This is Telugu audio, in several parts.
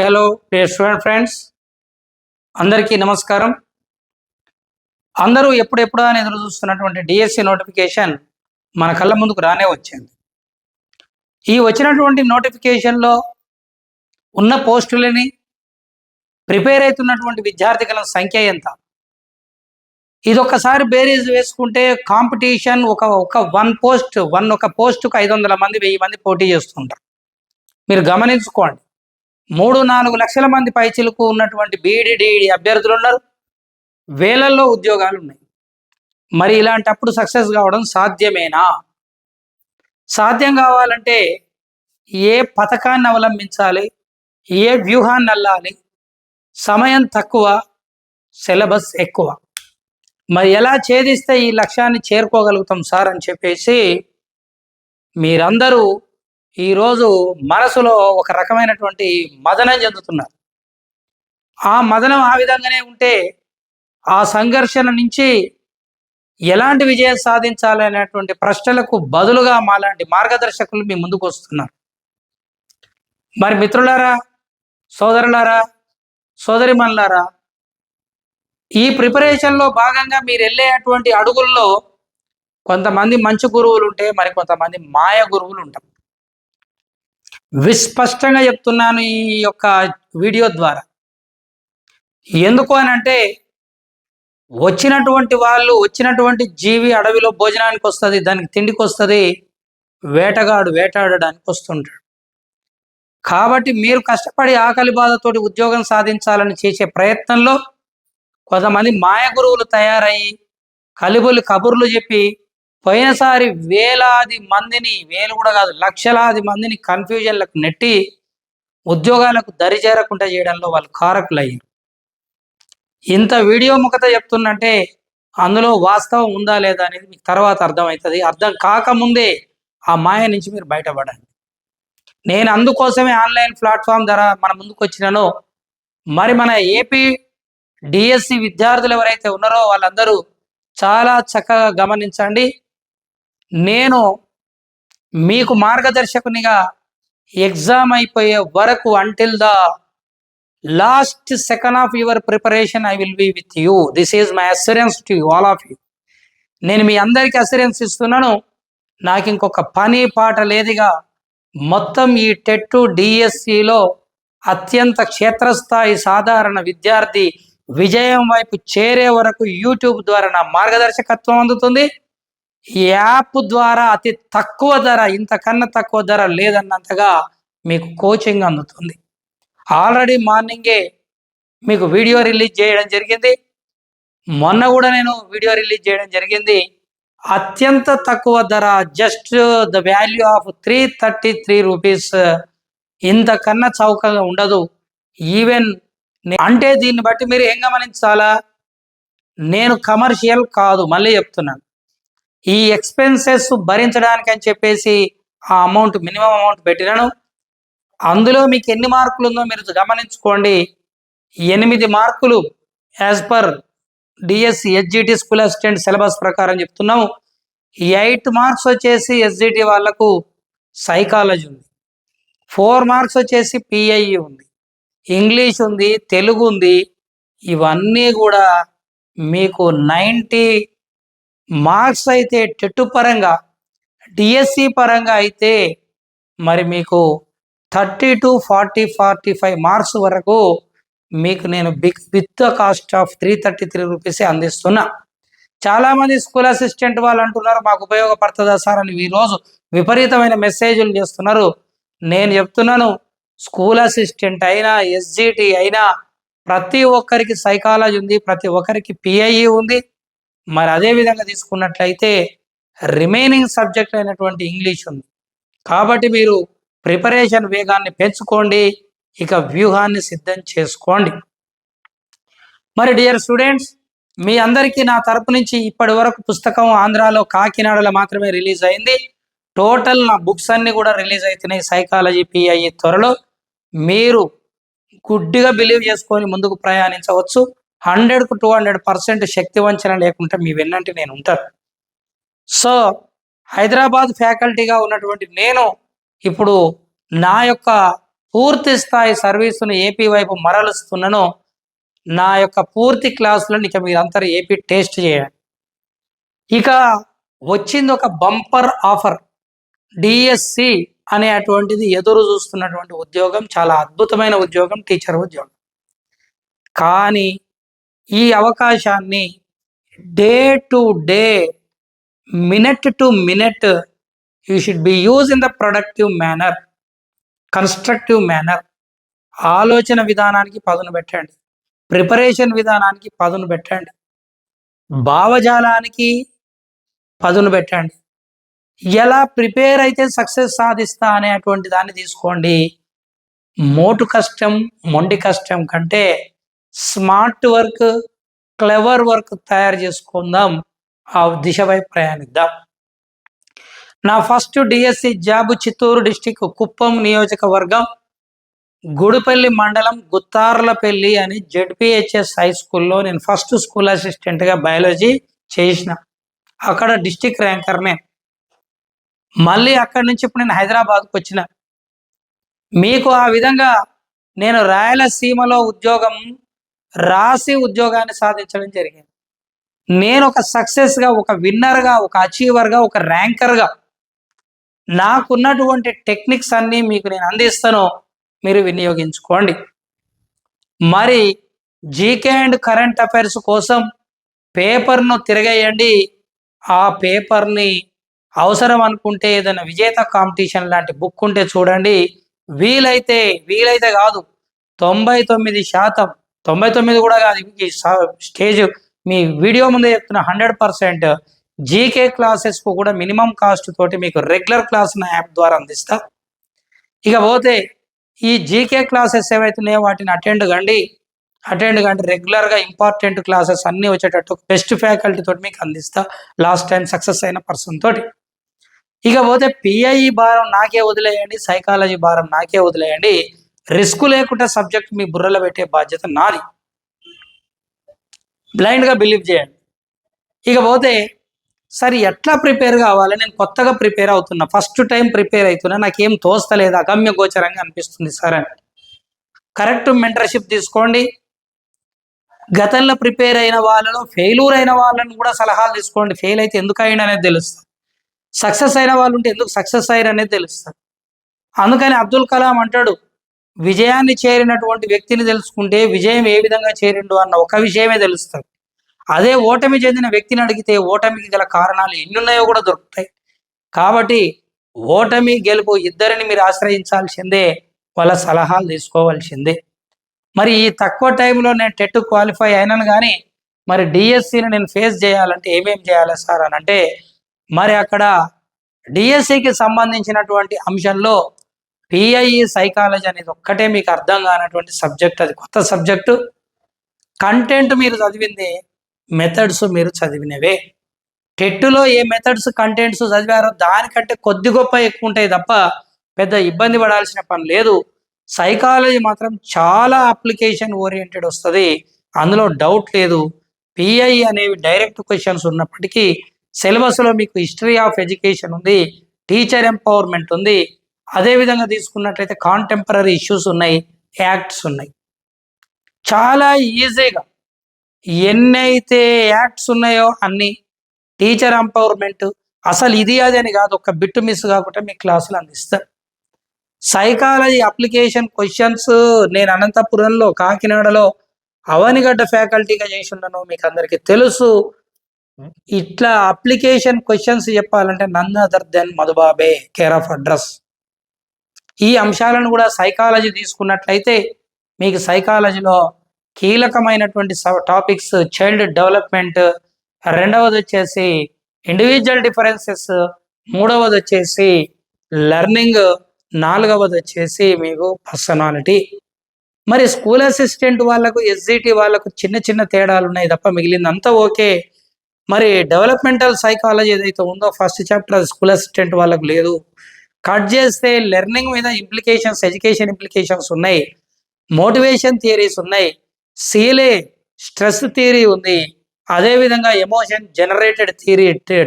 హలో స్టూడెంట్ ఫ్రెండ్స్, అందరికీ నమస్కారం. అందరూ ఎప్పుడెప్పుడు అని ఎదురు చూస్తున్నటువంటి డిఎస్సి నోటిఫికేషన్ మన కళ్ళ ముందుకు రానే వచ్చింది. ఈ వచ్చినటువంటి నోటిఫికేషన్లో ఉన్న పోస్టులని, ప్రిపేర్ అవుతున్నటువంటి విద్యార్థిಗಳ సంఖ్య ఎంత, ఇదొక్కసారి బేరీజ్ వేసుకుంటే కాంపిటీషన్ ఒక పోస్టుకు 500 మంది 1000 మంది పోటీ చేస్తుంటారు. మీరు గమనించుకోండి, 3-4 లక్షల మంది పైచిలకు ఉన్నటువంటి బీఈడి అభ్యర్థులు ఉన్నారు, వేలల్లో ఉద్యోగాలు ఉన్నాయి. మరి ఇలాంటప్పుడు సక్సెస్ కావడం సాధ్యమేనా? సాధ్యం కావాలంటే ఏ పథకాన్ని అవలంబించాలి, ఏ వ్యూహాన్ని అల్లాలి? సమయం తక్కువ, సిలబస్ ఎక్కువ. మరి ఎలా ఛేదిస్తే ఈ లక్ష్యాన్ని చేరుకోగలుగుతాం సార్ అని చెప్పేసి మీరందరూ ఈరోజు మనసులో ఒక రకమైనటువంటి మదనం చెందుతున్నారు. ఆ మదనం ఆ విధంగానే ఉంటే ఆ సంఘర్షణ నుంచి ఎలాంటి విజయం సాధించాలి అనేటువంటి ప్రశ్నలకు బదులుగా మాలాంటి మార్గదర్శకులు మీ ముందుకు వస్తున్నారు. మరి మిత్రులారా, సోదరులారా, సోదరిమణులారా, ఈ ప్రిపరేషన్లో భాగంగా మీరు వెళ్ళేటువంటి అడుగుల్లో కొంతమంది మంచి గురువులు ఉంటే మరి కొంతమంది మాయ గురువులు ఉంటారు. విస్పష్టంగా చెప్తున్నాను ఈ యొక్క వీడియో ద్వారా. ఎందుకు అని అంటే, వచ్చినటువంటి జీవి అడవిలో భోజనానికి వస్తుంది, దానికి తిండికి వస్తుంది, వేటగాడు వేటాడడానికి వస్తుంటాడు. కాబట్టి మీరు కష్టపడి ఆకలి బాధతోటి ఉద్యోగం సాధించాలని చేసే ప్రయత్నంలో కొంతమంది మాయ గురువులు తయారయ్యి కబుర్లు చెప్పి పోయినసారి వేలాది మందిని, వేలు కూడా కాదు లక్షలాది మందిని కన్ఫ్యూజన్లకు నెట్టి ఉద్యోగాలకు దరిచేరకుండా చేయడంలో వాళ్ళు కారకులయ్యారు. ఇంత వీడియో ముఖత చెప్తున్నంటే అందులో వాస్తవం ఉందా లేదా అనేది మీకు తర్వాత అర్థమవుతుంది. అర్థం కాకముందే ఆ మాయ నుంచి మీరు బయటపడండి. నేను అందుకోసమే ఆన్లైన్ ప్లాట్ఫామ్ ద్వారా మన ముందుకు వచ్చినానో. మరి మన ఏపీ డిఎస్సి విద్యార్థులు ఎవరైతే ఉన్నారో వాళ్ళందరూ చాలా చక్కగా గమనించండి. నేను మీకు మార్గదర్శకునిగా ఎగ్జామ్ అయిపోయే వరకు until the last second of your preparation I will be with you. This is my assurance to all of you. నేను మీ అందరికీ అస్యూరెన్స్ ఇస్తున్నాను. నాకు ఇంకొక పని పాట లేదుగా. మొత్తం ఈ టెట్ డిఎస్సిలో అత్యంత క్షేత్రస్థాయి సాధారణ విద్యార్థి విజయం వైపు చేరే వరకు యూట్యూబ్ ద్వారా నా మార్గదర్శకత్వం అందుతుంది. ఈ యాప్ ద్వారా అతి తక్కువ ధర, ఇంతకన్నా తక్కువ ధర లేదన్నంతగా మీకు కోచింగ్ అందుతుంది. ఆల్రెడీ మార్నింగే మీకు వీడియో రిలీజ్ చేయడం జరిగింది. మొన్న కూడా నేను వీడియో రిలీజ్ చేయడం జరిగింది. అత్యంత తక్కువ ధర, just the value of 333 rupees. ఇంతకన్నా చౌకగా ఉండదు. ఈవెన్ అంటే దీన్ని బట్టి మీరు ఏం గమనించాలా, నేను కమర్షియల్ కాదు, మళ్ళీ చెప్తున్నాను. ఈ ఎక్స్పెన్సెస్ భరించడానికి అని చెప్పేసి ఆ అమౌంట్, మినిమం అమౌంట్ పెట్టినాను. అందులో మీకు ఎన్ని మార్కులు ఉందో మీరు గమనించుకోండి. 8 మార్కులు as per DSC SGT school assistant syllabus ప్రకారం చెప్తున్నాము. 8 మార్క్స్ వచ్చేసి ఎస్జిటి వాళ్లకు సైకాలజీ ఉంది, 4 మార్క్స్ వచ్చేసి పిఐఈ ఉంది, ఇంగ్లీష్ ఉంది, తెలుగు ఉంది. ఇవన్నీ కూడా మీకు 90 మార్క్స్ అయితే టెట్ పరంగా, డిఎస్సి పరంగా అయితే మరి మీకు 30 to 45 మార్క్స్ వరకు మీకు నేను with the cost of 333 rupees అందిస్తున్నా. చాలామంది స్కూల్ అసిస్టెంట్ వాళ్ళు అంటున్నారు మాకు ఉపయోగపడుతుందా సార్ అని ఈరోజు విపరీతమైన మెసేజ్లు చేస్తున్నారు. నేను చెప్తున్నాను, స్కూల్ అసిస్టెంట్ అయినా ఎస్జిటి అయినా ప్రతి ఒక్కరికి సైకాలజీ ఉంది, ప్రతి ఒక్కరికి పిఐఈ ఉంది. మరి అదే విధంగా తీసుకున్నట్లయితే రిమైనింగ్ సబ్జెక్ట్ అయినటువంటి ఇంగ్లీష్ ఉంది. కాబట్టి మీరు ప్రిపరేషన్ వేగాన్ని పెంచుకోండి, ఇక వ్యూహాన్ని సిద్ధం చేసుకోండి. మరి డియర్ స్టూడెంట్స్, మీ అందరికీ నా తరపు నుంచి ఇప్పటి వరకు పుస్తకం ఆంధ్రాలో కాకినాడలో మాత్రమే రిలీజ్ అయింది. టోటల్ నా బుక్స్ అన్ని కూడా రిలీజ్ అవుతున్నాయి సైకాలజీ, పిఐఈ. త్వరలో మీరు గుడ్డిగా బిలీవ్ చేసుకొని ముందుకు ప్రయాణించవచ్చు. 100కు 200% శక్తి వంచన లేకుండా మీ వెన్నంటి నేను ఉంటాను. సో హైదరాబాద్ ఫ్యాకల్టీగా ఉన్నటువంటి నేను ఇప్పుడు నా యొక్క పూర్తి స్థాయి సర్వీసును ఏపీ వైపు మరలుస్తున్నానో నా యొక్క పూర్తి క్లాసులను ఇక మీరందరూ ఏపీ టేస్ట్ చేయండి. ఇక వచ్చింది ఒక బంపర్ ఆఫర్. డిఎస్సి అనేటువంటిది ఎదురు చూస్తున్నటువంటి ఉద్యోగం, చాలా అద్భుతమైన ఉద్యోగం, టీచర్ ఉద్యోగం. కానీ ఈ అవకాశాన్ని day to day, minute to minute you should be use in the productive manner, constructive manner. ఆలోచన విధానానికి పదును పెట్టండి, ప్రిపరేషన్ విధానానికి పదును పెట్టండి, భావజాలానికి పదును పెట్టండి. ఎలా ప్రిపేర్ అయితే సక్సెస్ సాధిస్తా అనేటువంటి దాన్ని తీసుకోండి. మోటు కష్టం, మొండి కష్టం కంటే స్మార్ట్ వర్క్, క్లెవర్ వర్క్ తయారు చేసుకుందాం, ఆ దిశపై ప్రయాణిద్దాం. నా first DSC job Chittoor district Kuppam నియోజకవర్గం గుడిపల్లి మండలం గుత్తార్లపల్లి అని జెడ్పిహెచ్ఎస్ హై స్కూల్లో నేను ఫస్ట్ స్కూల్ అసిస్టెంట్గా బయాలజీ చేసిన. అక్కడ డిస్టిక్ ర్యాంకర్నే. మళ్ళీ అక్కడి నుంచి ఇప్పుడు నేను హైదరాబాద్కు వచ్చిన. మీకు ఆ విధంగా నేను రాయలసీమలో ఉద్యోగం రాసి ఉద్యోగాన్ని సాధించడం జరిగింది. నేను ఒక సక్సెస్గా, ఒక విన్నర్గా, ఒక అచీవర్గా, ఒక ర్యాంకర్గా నాకున్నటువంటి టెక్నిక్స్ అన్నీ మీకు నేను అందిస్తాను, మీరు వినియోగించుకోండి. మరి జీకే అండ్ కరెంట్ అఫైర్స్ కోసం పేపర్ను తిరగేయండి. ఆ పేపర్ని అవసరం అనుకుంటే ఏదైనా విజేత కాంపిటీషన్ లాంటి బుక్ ఉంటే చూడండి. వీలైతే కాదు, 99%, 99 కూడా కాదు, ఈ స్టేజ్ మీ వీడియో ముందే చెప్తున్న 100% జీకే క్లాసెస్కు కూడా మినిమం కాస్ట్ తోటి మీకు రెగ్యులర్ క్లాస్ నా యాప్ ద్వారా అందిస్తా. ఇక పోతే ఈ జీకే క్లాసెస్ ఏవైతున్నాయో వాటిని అటెండ్ కండి. రెగ్యులర్గా ఇంపార్టెంట్ క్లాసెస్ అన్నీ వచ్చేటట్టు బెస్ట్ ఫ్యాకల్టీ తోటి మీకు అందిస్తా, లాస్ట్ టైం సక్సెస్ అయిన పర్సన్ తోటి. ఇక పోతే పిఐఈ భారం నాకే వదిలేయండి, సైకాలజీ భారం నాకే వదిలేయండి. రిస్క్ లేకుండా సబ్జెక్ట్ మీ బుర్రలో పెట్టే బాధ్యత నాది. బ్లైండ్గా బిలీవ్ చేయండి. ఇక పోతే సరే ఎట్లా ప్రిపేర్ కావాలి? నేను కొత్తగా ప్రిపేర్ అవుతున్నా, ఫస్ట్ టైం ప్రిపేర్ అవుతున్నా, నాకేం తోస్తలేదు, అగమ్య గోచరంగా అనిపిస్తుంది సార్ అని. కరెక్ట్ మెంటర్షిప్ తీసుకోండి. గతంలో ప్రిపేర్ అయిన వాళ్ళలో ఫెయిల్యూర్ అయిన వాళ్ళని కూడా సలహాలు తీసుకోండి. ఫెయిల్ అయితే ఎందుకు అయ్యింది అనేది తెలుస్తుంది, సక్సెస్ అయిన వాళ్ళు ఉంటే ఎందుకు సక్సెస్ అయ్యారు అనేది తెలుస్తుంది. అందుకని అబ్దుల్ కలాం అంటాడు, విజయాన్ని చేరినటువంటి వ్యక్తిని తెలుసుకుంటే విజయం ఏ విధంగా చేరిండు అన్న ఒక విషయమే తెలుస్తుంది. అదే ఓటమి చెందిన వ్యక్తిని అడిగితే ఓటమికి గల కారణాలు ఎన్నున్నాయో కూడా దొరుకుతాయి. కాబట్టి ఓటమి గెలుపు ఇద్దరిని మీరు ఆశ్రయించాల్సిందే, వాళ్ళ సలహాలు తీసుకోవాల్సిందే. మరి ఈ తక్కువ టైంలో నేను టెట్ క్వాలిఫై అయినాను, కానీ మరి డిఎస్సిని నేను ఫేస్ చేయాలంటే ఏమేం చేయాలి సార్ అని అంటే, మరి అక్కడ డిఎస్సికి సంబంధించినటువంటి అంశంలో పిఐఈ సైకాలజీ అనేది ఒక్కటే మీకు అర్థం కానటువంటి సబ్జెక్ట్. అది కొత్త సబ్జెక్టు. కంటెంట్ మీరు చదివిందే, మెథడ్స్ మీరు చదివినవే. టెట్టులో ఏ మెథడ్స్ కంటెంట్స్ చదివారో దానికంటే కొద్ది గొప్ప ఎక్కువ ఉంటాయి తప్ప పెద్ద ఇబ్బంది పడాల్సిన పని లేదు. సైకాలజీ మాత్రం చాలా అప్లికేషన్ ఓరియంటెడ్ వస్తుంది, అందులో డౌట్ లేదు. పిఐ అనేవి డైరెక్ట్ క్వశ్చన్స్ ఉన్నప్పటికీ సిలబస్లో మీకు హిస్టరీ ఆఫ్ ఎడ్యుకేషన్ ఉంది, టీచర్ ఎంపవర్మెంట్ ఉంది, అదేవిధంగా తీసుకున్నట్లయితే కాంటెంపరీ ఇష్యూస్ ఉన్నాయి, యాక్ట్స్ ఉన్నాయి. చాలా ఈజీగా ఎన్నైతే యాక్ట్స్ ఉన్నాయో అన్ని, టీచర్ ఎంపవర్మెంట్, అసలు ఇది అది అని కాదు, ఒక బిట్టు మిస్ కాకుండా మీ క్లాసులు అందిస్తారు. సైకాలజీ అప్లికేషన్ క్వశ్చన్స్ నేను అనంతపురంలో, కాకినాడలో అవనిగడ్డ ఫ్యాకల్టీగా చేసి ఉన్నాను, మీకు అందరికీ తెలుసు. ఇట్లా అప్లికేషన్ క్వశ్చన్స్ చెప్పాలంటే నన్ అదర్ దెన్ మధుబాబే, కేర్ ఆఫ్ అడ్రస్. ఈ అంశాలను కూడా సైకాలజీ తీసుకున్నట్లయితే మీకు సైకాలజీలో కీలకమైనటువంటి టాపిక్స్ చైల్డ్ డెవలప్మెంట్, రెండవది వచ్చేసి ఇండివిజువల్ డిఫరెన్సెస్, మూడవది వచ్చేసి లెర్నింగ్, నాలుగవది వచ్చేసి మీకు పర్సనాలిటీ. మరి స్కూల్ అసిస్టెంట్ వాళ్ళకు, ఎస్జిటి వాళ్ళకు చిన్న చిన్న తేడాలు ఉన్నాయి తప్ప మిగిలిందంతా ఓకే. మరి డెవలప్మెంటల్ సైకాలజీ ఏదైతే ఉందో ఫస్ట్ చాప్టర్, అది స్కూల్ అసిస్టెంట్ వాళ్ళకు లేదు. కట్ చేస్తే లెర్నింగ్ మీద ఇంప్లికేషన్స్, ఎడ్యుకేషన్ ఇంప్లికేషన్స్ ఉన్నాయి, మోటివేషన్ థియరీస్ ఉన్నాయి, సీలే స్ట్రెస్ థియరీ ఉంది, అదేవిధంగా emotion generated theory,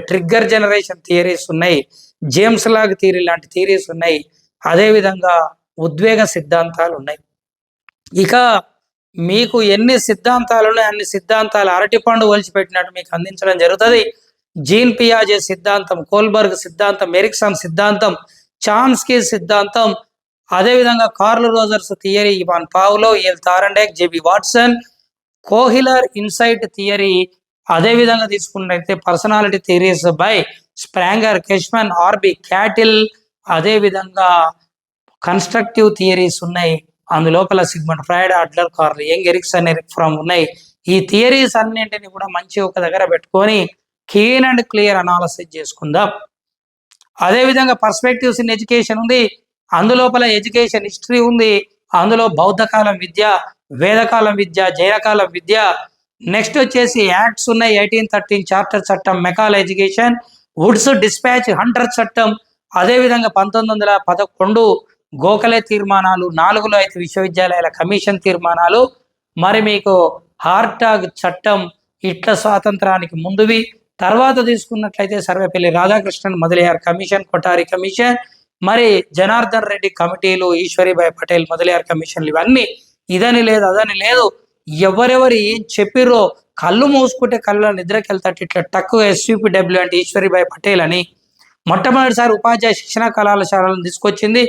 trigger generation theories ఉన్నాయి, జేమ్స్ లాగ్ థియరీ లాంటి థియరీస్ ఉన్నాయి, అదేవిధంగా ఉద్వేగ సిద్ధాంతాలు ఉన్నాయి. ఇక మీకు ఎన్ని సిద్ధాంతాలు ఉన్నాయి అన్ని సిద్ధాంతాలు అరటిపండు ఒలిచిపెట్టినట్టు మీకు అందించడం జరుగుతుంది. జీన్ పియాజే సిద్ధాంతం, కోల్బర్గ్ సిద్ధాంతం, ఎరిక్సన్ సిద్ధాంతం, చామ్స్కీ సిద్ధాంతం, అదేవిధంగా Carl Rogers theory, Ivan Pavlov, L Thorndike, JB Watson, Kohler insight theory, అదేవిధంగా తీసుకున్నట్లయితే పర్సనాలిటీ థియరీస్ బై స్ప్రాంగర్, కెష్మన్, ఆర్బి, క్యాటిల్, అదేవిధంగా కన్స్ట్రక్టివ్ థియరీస్ ఉన్నాయి. అందులోపల Sigmund Freud, Adler, Carl Jung, Erikson, Erich Fromm ఉన్నాయి. ఈ థియరీస్ అన్నింటినీ కూడా మంచి ఒక దగ్గర పెట్టుకొని కీన్ అండ్ క్లియర్ అనాలసిస్ చేసుకుందాం. అదేవిధంగా పర్స్పెక్టివ్స్ ఇన్ ఎడ్యుకేషన్ ఉంది, అందులోపల ఎడ్యుకేషన్ హిస్టరీ ఉంది, అందులో బౌద్ధకాలం విద్య, వేదకాలం విద్య, జైనకాలం విద్య, నెక్స్ట్ వచ్చేసి యాక్ట్స్ ఉన్నాయి, 1813 చార్టర్ చట్టం, మెకాల ఎడ్యుకేషన్, వుడ్స్ డిస్పాచ్, హంటర్ చట్టం, అదేవిధంగా 1911 గోఖలే తీర్మానాలు, 4లో అయితే విశ్వవిద్యాలయాల కమిషన్ తీర్మానాలు, మరి మీకు హార్టాగ్ చట్టం, ఇట్ల స్వాతంత్రానికి ముందువి, తర్వాత తీసుకున్నట్లయితే సర్వేపల్లి రాధాకృష్ణన్ మొదలయ్యారు కమిషన్, కొఠారి కమిషన్, మరి జనార్దన్ రెడ్డి కమిటీలు, ఈశ్వరీబాయి పటేల్ మొదలయ్యారు కమిషన్లు, ఇవన్నీ ఇదని లేదు అదని లేదు, ఎవరెవరు ఏం చెప్పిర్రో కళ్ళు మూసుకుంటే కళ్ళ నిద్రకి వెళ్తాడు ఇట్లా టక్కుగా ఎస్యూపీడబ్ల్యూ అంటే ఈశ్వరీబాయి పటేల్ అని మొట్టమొదటిసారి ఉపాధ్యాయ శిక్షణ కళాశాలను తీసుకొచ్చింది,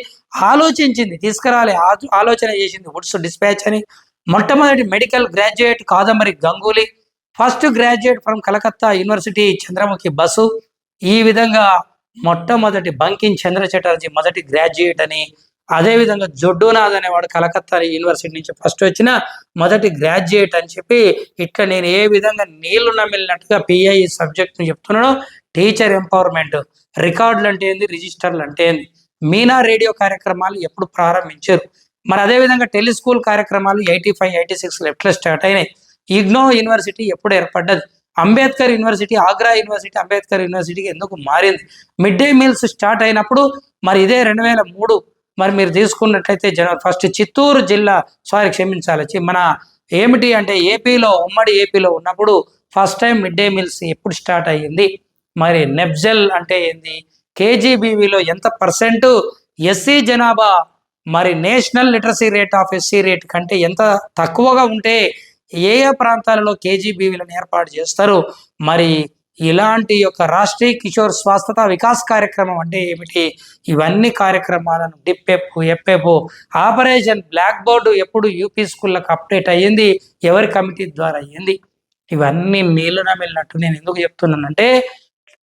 ఆలోచించింది, తీసుకురాలే ఆలోచన చేసింది వుడ్స్ డిస్పాచ్ అని. మొట్టమొదటి medical graduate Kadambari Ganguly, first graduate from Calcutta university Chandramukhi Basu, ఈ విధంగా మొట్టమొదటి బంకిం చంద్ర చటర్జీ మొదటి గ్రాడ్యుయేట్ అని, అదేవిధంగా జొడ్డునాథ్ అనేవాడు కలకత్తా యూనివర్సిటీ నుంచి ఫస్ట్ వచ్చిన మొదటి గ్రాడ్యుయేట్ అని చెప్పి ఇట్లా నేను ఏ విధంగా నీళ్లు నమిలినట్టుగా పిఐఈ సబ్జెక్ట్ని చెప్తున్నాడో, టీచర్ ఎంపవర్మెంట్, రికార్డులు అంటే ఏంది, రిజిస్టర్లు అంటే ఏంది, మీనా రేడియో కార్యక్రమాలు ఎప్పుడు ప్రారంభించారు, మరి అదేవిధంగా టెలిస్కూల్ కార్యక్రమాలు 85, 86 ఎట్లా స్టార్ట్ అయినాయి, ఇగ్నో యూనివర్సిటీ ఎప్పుడు ఏర్పడ్డది, అంబేద్కర్ యూనివర్సిటీ, ఆగ్రా యూనివర్సిటీ అంబేద్కర్ యూనివర్సిటీకి ఎందుకు మారింది, మిడ్ డే మీల్స్ స్టార్ట్ అయినప్పుడు మరి ఇదే 2003 మరి మీరు తీసుకున్నట్లయితే జనవరి 1 చిత్తూరు జిల్లా క్షమించాలి మన ఏమిటి అంటే ఏపీలో ఉమ్మడి ఏపీలో ఉన్నప్పుడు first time mid day meals ఎప్పుడు స్టార్ట్ అయ్యింది, మరి నెబ్జెల్ అంటే ఏంది, కేజీబీవీలో ఎంత పర్సెంట్ ఎస్సీ జనాభా, మరి national literacy rate of SC rate కంటే ఎంత తక్కువగా ఉంటే ఏ ఏ ప్రాంతాలలో కేజీబీవీలను ఏర్పాటు చేస్తారు, మరి ఇలాంటి యొక్క రాష్ట్రీయ కిషోర్ స్వాస్థ్యత వికాస్ కార్యక్రమం అంటే ఏమిటి, ఇవన్నీ కార్యక్రమాలను డిప్ఎఫ్, ఎఫ్ఎఫ్, ఆపరేషన్ బ్లాక్ బోర్డు ఎప్పుడు యూపీ స్కూళ్ళకు అప్డేట్ అయ్యింది, ఎవరి కమిటీ ద్వారా అయ్యింది, ఇవన్నీ నీళ్లు నమిలినట్టు. నేను ఎందుకు చెప్తున్నానంటే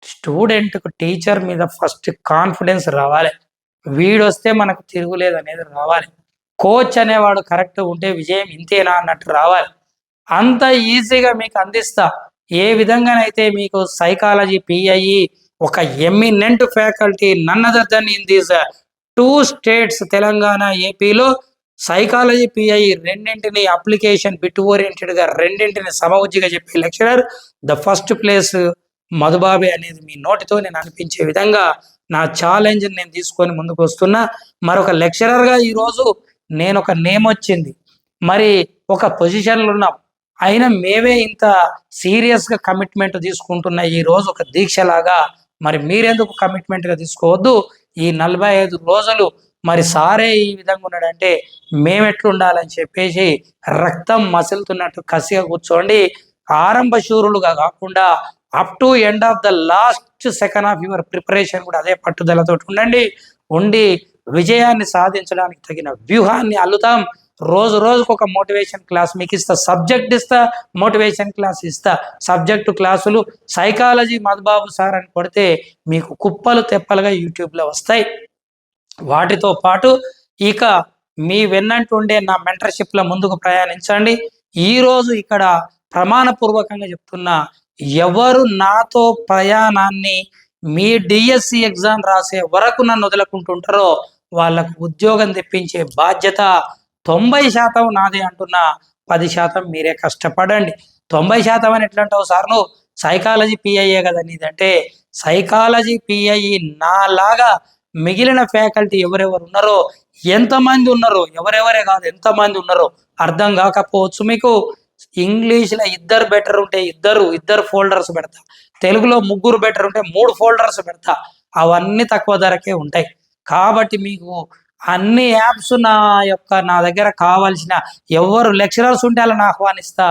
స్టూడెంట్కు టీచర్ మీద ఫస్ట్ కాన్ఫిడెన్స్ రావాలి, వీడొస్తే మనకు తిరుగులేదు అనేది రావాలి, కోచ్ అనేవాడు కరెక్ట్ ఉంటే విజయం ఇంతేనా అన్నట్టు రావాలి. అంత ఈజీగా మీకు అందిస్తా. ఏ విధంగానైతే మీకు సైకాలజీ పిఐఈ ఒక eminent faculty none other than in these 2 states Telangana ఏపీలో సైకాలజీ పిఐఈ రెండింటిని అప్లికేషన్ బిట్ ఓరియంటెడ్గా రెండింటిని సమవుజ్జిగా చెప్పే లెక్చరర్ ద ఫస్ట్ ప్లేస్ మధుబాబే అనేది మీ నోటితో నేను అనిపించే విధంగా నా ఛాలెంజ్ నేను తీసుకొని ముందుకు వస్తున్నా. మరొక లెక్చరర్గా ఈరోజు నేను ఒక నేమ్ వచ్చింది, మరి ఒక పొజిషన్లో ఉన్నాం, అయినా మేమే ఇంత సీరియస్గా కమిట్మెంట్ తీసుకుంటున్న ఈ రోజు ఒక దీక్షలాగా మరి మీరెందుకు కమిట్మెంట్గా తీసుకోవద్దు. ఈ 45 రోజులు మరి సారే ఈ విధంగా ఉన్నాడంటే మేమెట్లుండాలని చెప్పేసి రక్తం మసులుతున్నట్టు కసిగా కూర్చోండి. ఆరంభ శూరులుగా కాకుండా up to end of the last second of your preparation కూడా అదే పట్టుదలతో ఉండి విజయాన్ని సాధించడానికి తగిన వ్యూహాన్ని అల్లుతాం. రోజు రోజుకు ఒక మోటివేషన్ క్లాస్ మీకు ఇస్తా, సబ్జెక్ట్ ఇస్తా, మోటివేషన్ క్లాస్ ఇస్తా. సబ్జెక్టు క్లాసులు సైకాలజీ మధుబాబు సార్ అని కొడితే మీకు కుప్పలు తెప్పలుగా యూట్యూబ్లో వస్తాయి. వాటితో పాటు ఇక మీ వెన్నంటూ ఉండే నా మెంటర్షిప్లో ముందుకు ప్రయాణించండి. ఈరోజు ఇక్కడ ప్రమాణపూర్వకంగా చెప్తున్నా, ఎవరు నాతో ప్రయాణాన్ని మీ డిఎస్సి ఎగ్జామ్ రాసే వరకు నన్ను వదులుకుంటుంటారో వాళ్ళకు ఉద్యోగం తెప్పించే బాధ్యత 90% నాదే అంటున్నా. 10% మీరే కష్టపడండి. 90% అని ఎట్లా అంటావు సార్, నువ్వు సైకాలజీ పిఐఏ కదా నీదంటే, సైకాలజీ పిఐఈ నాలాగా మిగిలిన ఫ్యాకల్టీ ఎవరెవరు ఉన్నారో, ఎంతమంది ఉన్నారో, ఎవరెవరే కాదు ఎంతమంది ఉన్నారో అర్థం కాకపోవచ్చు మీకు. ఇంగ్లీష్లో 2 బెటర్ ఉంటే ఇద్దరు ఫోల్డర్స్ పెడతా, తెలుగులో 3 బెటర్ ఉంటే 3 ఫోల్డర్స్ పెడతా. అవన్నీ తక్కువ ధరకే ఉంటాయి. కాబట్టి మీకు అన్ని యాప్స్ నా దగ్గర కావాల్సిన ఎవరు లెక్చరర్స్ ఉంటే వాళ్ళని ఆహ్వానిస్తా.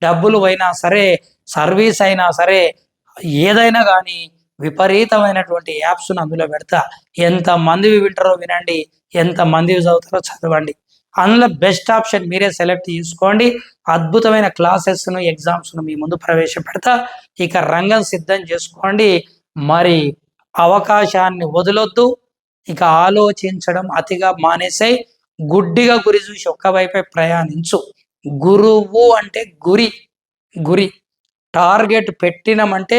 డబ్బులు అయినా సరే, సర్వీస్ అయినా సరే, ఏదైనా కానీ విపరీతమైనటువంటి యాప్స్ను అందులో పెడతా. ఎంతమందివి వింటారో వినండి, ఎంతమందివి చదువుతారో చదవండి. అందులో బెస్ట్ ఆప్షన్ మీరే సెలెక్ట్ చేసుకోండి. అద్భుతమైన క్లాసెస్ను, ఎగ్జామ్స్ను మీ ముందు ప్రవేశపెడతా. ఇక రంగం సిద్ధం చేసుకోండి. మరి అవకాశాన్ని వదలొద్దు. ఇక ఆలోచించడం అతిగా మానేసాయి. గుడ్డిగా గురి చూసి ఒక్కవైపే ప్రయాణించు. గురువు అంటే గురి టార్గెట్ పెట్టినమంటే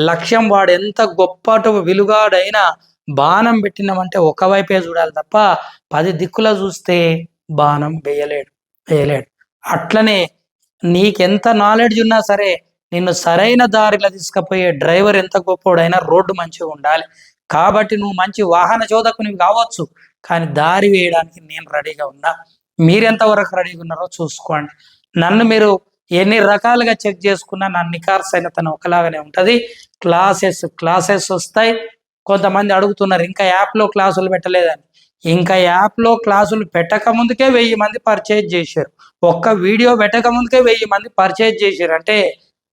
లక్ష్యం, వాడు ఎంత గొప్పటు విలుగాడైనా బాణం పెట్టినామంటే ఒకవైపే చూడాలి తప్ప 10 దిక్కుల చూస్తే బాణం వేయలేడు. అట్లనే నీకెంత నాలెడ్జ్ ఉన్నా సరే, నిన్ను సరైన దారిలో తీసుకుపోయే డ్రైవర్ ఎంత గొప్పోడైనా రోడ్డు మంచిగా ఉండాలి. కాబట్టి నువ్వు మంచి వాహన చోదకుని కావచ్చు, కానీ దారి వేయడానికి నేను రెడీగా ఉన్నా. మీరెంతవరకు రెడీగా ఉన్నారో చూసుకోండి. నన్ను మీరు ఎన్ని రకాలుగా చెక్ చేసుకున్నా నా నిఖార్సైనతను ఒకలాగానే ఉంటుంది. క్లాసెస్ వస్తాయి. కొంతమంది అడుగుతున్నారు ఇంకా యాప్లో క్లాసులు పెట్టలేదని. ఇంకా యాప్లో క్లాసులు పెట్టక ముందుకే 1000 మంది పర్చేజ్ చేశారు. ఒక్క వీడియో పెట్టక ముందుకే 1000 మంది పర్చేజ్ చేశారు. అంటే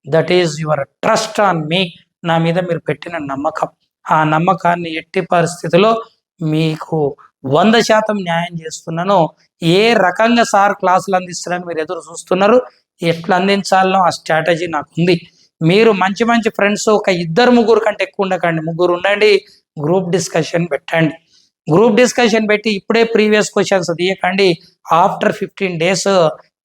that is your trust on me. నా మీద మీరు పెట్టిన నమ్మకం. ఆ నమ్మకాన్ని ఎట్టి పరిస్థితిలో మీకు 100% న్యాయం చేస్తున్నాను. ఏ రకంగా సార్ క్లాసులు అందిస్తున్నారని మీరు ఎదురు చూస్తున్నారు. ఎట్లా అందించాలనో ఆ స్ట్రాటజీ నాకు ఉంది. మీరు మంచి ఫ్రెండ్స్ ఒక 2-3 కంటే ఎక్కువ ఉండకండి, 3 ఉండండి. గ్రూప్ డిస్కషన్ పెట్టండి. గ్రూప్ డిస్కషన్ పెట్టి ఇప్పుడే ప్రీవియస్ క్వశ్చన్స్ తీయకండి. ఆఫ్టర్ 15 days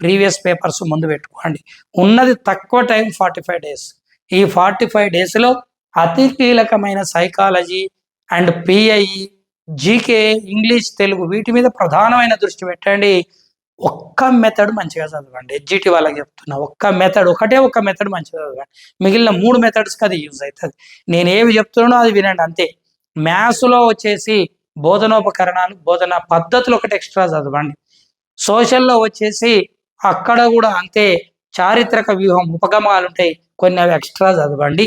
ప్రీవియస్ పేపర్స్ ముందు పెట్టుకోండి. ఉన్నది తక్కువ టైం 45 days. ఈ 45 daysలో అతి కీలకమైన psychology and pi, GK, English, Telugu వీటి మీద ప్రధానమైన దృష్టి పెట్టండి. ఒక్క మెథడ్ మంచిగా చదవండి. ఎడ్జిటి వాళ్ళకి చెప్తున్నా, ఒక్క మెథడ్ మంచిగా చదవండి. మిగిలిన 3 మెథడ్స్కి అది యూజ్ అవుతుంది. నేను ఏవి చెప్తున్నానో అది వినండి అంతే. మ్యాథ్స్లో వచ్చేసి బోధనోపకరణాలు, బోధనా పద్ధతులు ఒకటి ఎక్స్ట్రా చదవండి. సోషల్లో వచ్చేసి అక్కడ కూడా అంతే, చారిత్రక వ్యూహం, ఉపగమాలు ఉంటాయి కొన్ని, అవి ఎక్స్ట్రా చదవండి.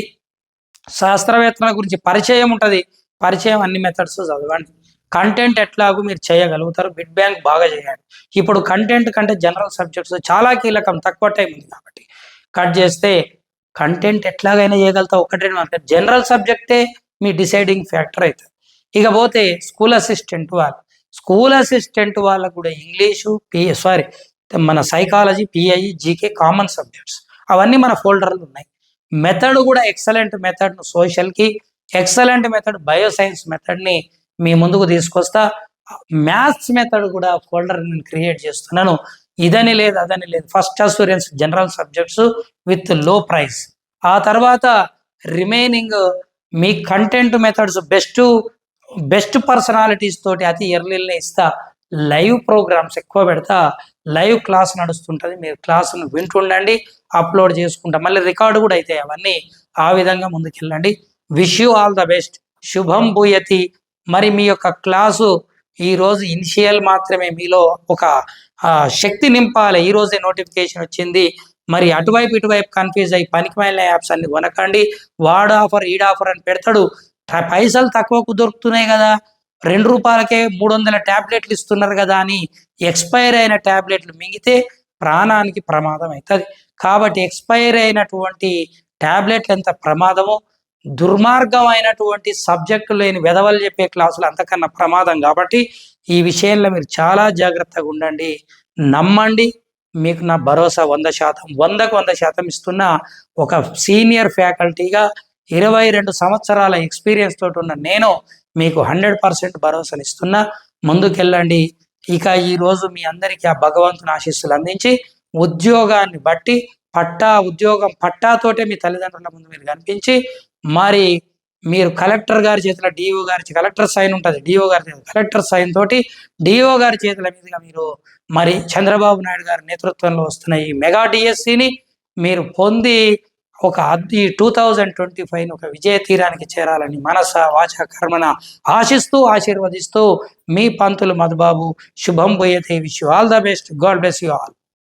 శాస్త్రవేత్తల గురించి పరిచయం ఉంటుంది, పరిచయం అన్ని మెథడ్స్ చదవండి. కంటెంట్ ఎట్లాగూ మీరు చేయగలుగుతారు. బిడ్ బ్యాంక్ బాగా చేయండి. ఇప్పుడు కంటెంట్ కంటే జనరల్ సబ్జెక్ట్స్ చాలా కీలకం, తక్కువ టైం ఉంది కాబట్టి కట్ చేస్తే కంటెంట్ ఎట్లాగైనా చేయగలుగుతావు. 1-2 జనరల్ సబ్జెక్టే మీ డిసైడింగ్ ఫ్యాక్టర్ అవుతుంది. ఇకపోతే స్కూల్ అసిస్టెంట్ వాళ్ళకు కూడా ఇంగ్లీషు, మన psychology, PI, GK common subjects అవన్నీ మన ఫోల్డర్లు ఉన్నాయి. మెథడ్ కూడా ఎక్సలెంట్ మెథడ్, సోషల్కి ఎక్సలెంట్ మెథడ్, బయోసైన్స్ మెథడ్ని మీ ముందుకు తీసుకొస్తా. మ్యాథ్స్ మెథడ్ కూడా ఫోల్డర్ నేను క్రియేట్ చేస్తున్నాను. ఇదని లేదు అదని లేదు. First assurance general subjects with low price. ఆ తర్వాత రిమైనింగ్ మీ కంటెంట్ మెథడ్స్ బెస్ట్ పర్సనాలిటీస్ తోటి అతి ఎర్లీనే ఇస్తా. లైవ్ ప్రోగ్రామ్స్ ఎక్కువ పెడతా. లైవ్ క్లాస్ నడుస్తుంటుంది, మీరు క్లాసును వింటుండండి, అప్లోడ్ చేసుకుంటా, మళ్ళీ రికార్డు కూడా అవుతాయి అవన్నీ. ఆ విధంగా ముందుకెళ్ళండి. Wish you all the best. శుభం భూయతి. మరి మీ యొక్క క్లాసు ఈరోజు ఇనిషియల్ మాత్రమే, మీలో ఒక శక్తి నింపాలి. ఈరోజే నోటిఫికేషన్ వచ్చింది. మరి అటువైపు ఇటువైపు కన్ఫ్యూజ్ అయ్యి పనికిమాలిన యాప్స్ అన్ని కొనకండి. వాడు ఆఫర్ ఈడ్ ఆఫర్ అని పెడతాడు. పైసలు తక్కువకు దొరుకుతున్నాయి కదా, ₹2కే 300 ట్యాబ్లెట్లు ఇస్తున్నారు కదా అని ఎక్స్పైర్ అయిన ట్యాబ్లెట్లు మింగితే ప్రాణానికి ప్రమాదం అవుతుంది. కాబట్టి ఎక్స్పైర్ అయినటువంటి ట్యాబ్లెట్లు ఎంత ప్రమాదమో, దుర్మార్గమైనటువంటి సబ్జెక్టు లేని వెధవలు చెప్పే క్లాసులు అంతకన్నా ప్రమాదం. కాబట్టి ఈ విషయంలో మీరు చాలా జాగ్రత్తగా ఉండండి. నమ్మండి. మీకు నా భరోసా 100%, 100% ఇస్తున్న ఒక సీనియర్ ఫ్యాకల్టీగా 22 సంవత్సరాల ఎక్స్పీరియన్స్ తోటి ఉన్న నేను మీకు 100% భరోసాను ఇస్తున్నా. ముందుకెళ్ళండి. ఇక ఈరోజు మీ అందరికీ ఆ భగవంతుని ఆశీస్సులు అందించి ఉద్యోగాన్ని బట్టి ఉద్యోగం పట్టాతోటే మీ తల్లిదండ్రుల ముందు మీరు కనిపించి, మరి మీరు కలెక్టర్ గారి చేతిలో, డిఓ గారి కలెక్టర్ సైన్ ఉంటుంది, డిఓ గారి చేతిలో కలెక్టర్ సైన్ తోటి డిఓ గారి చేతుల మీదుగా మీరు మరి చంద్రబాబు నాయుడు గారి నేతృత్వంలో వస్తున్న ఈ మెగా డిఎస్సిని మీరు పొంది ఒక 2025 ఒక విజయ తీరానికి చేరాలని మనస వాచ కర్మన ఆశీర్వదిస్తూ మీ పంతులు మధుబాబు. శుభం భూయతే. Wish you all the best. God bless you all.